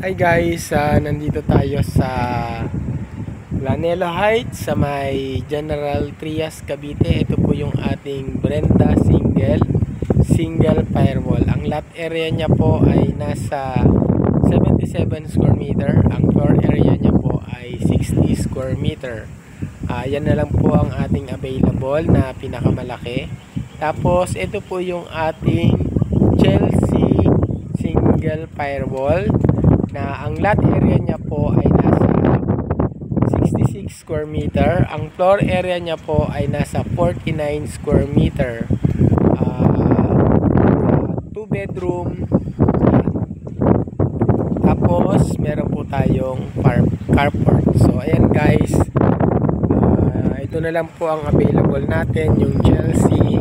Hi guys, nandito tayo sa Lanelo Heights sa may General Trias, Cavite. Ito po yung ating Brenda single firewall. Ang lot area niya po ay nasa 77 square meter. Ang floor area niya po ay 60 square meter. Yan na lang po ang ating available na pinakamalaki. Tapos ito po yung ating Chelsea single firewall na ang lot area niya po ay nasa 66 square meter. Ang floor area niya po ay nasa 49 square meter. 2 bedroom. Tapos meron po tayong carport. So ayan guys, ito na lang po ang available natin, yung Chelsea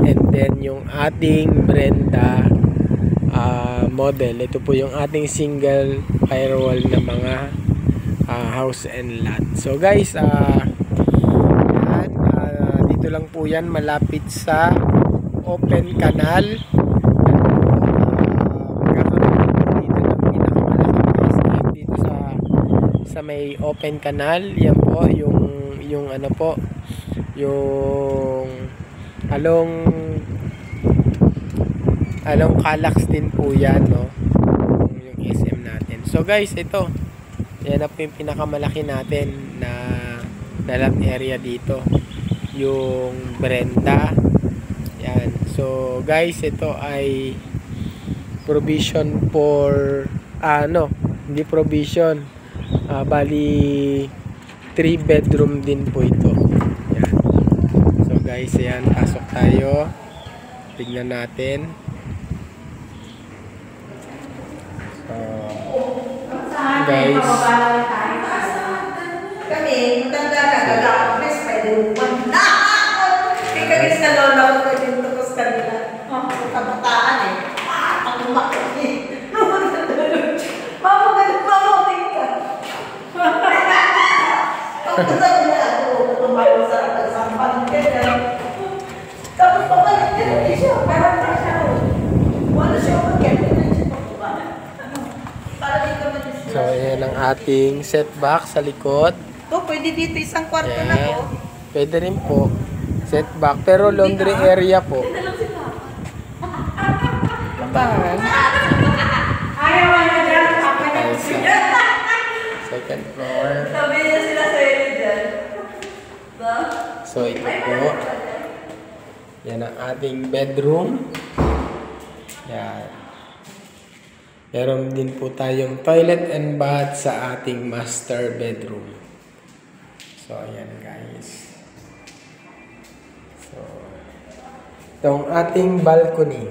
and then yung ating Brenda model. Ito po yung ating single firewall na mga house and lot. So guys, dito lang po yan, malapit sa open canal. Dito sa may open canal, yan po yung ano po, yung along Calax din po yan, no? Yung SM natin. So guys, ito yan na po yung pinakamalaki natin na lot area dito, yung Brenda. Yan. So guys, ito ay provision for hindi provision, bali 3 bedroom din po ito. Yan. So guys, ayan, pasok tayo, tignan natin. Guys, kami, matanda na, gagawin, Spider-Man na! Kasi sa lola ko ko din tukos kanila. Kabataan eh. Ang lumaki. Mama, ganun ka. Tapos sabi na ako, tumayo sa nagsampan ka. Tapos pabalik ka na siya. Parang na siya. Wala siya mag-get. so ayan ang ating setback sa likod. Pwede dito isang kwarto na po. Pwede rin po setback, pero laundry area po. Bang. Ayaw na dyan. Second floor. Sabi niya sila sa inyo dyan. So ito po, yan ang ating bedroom. Yan. Meron din po tayong toilet and bath sa ating master bedroom. So, ayan guys. So, itong ating balcony.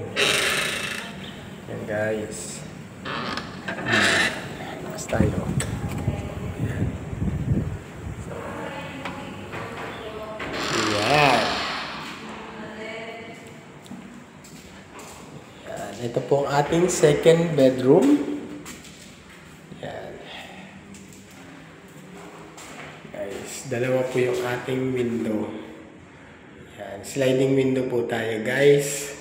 Ayan guys. Next tayo. Ayan. So, ayan. Ito po ang ating second bedroom. Yan. Guys, dalawa po yung ating window. Yan. Sliding window po tayo guys.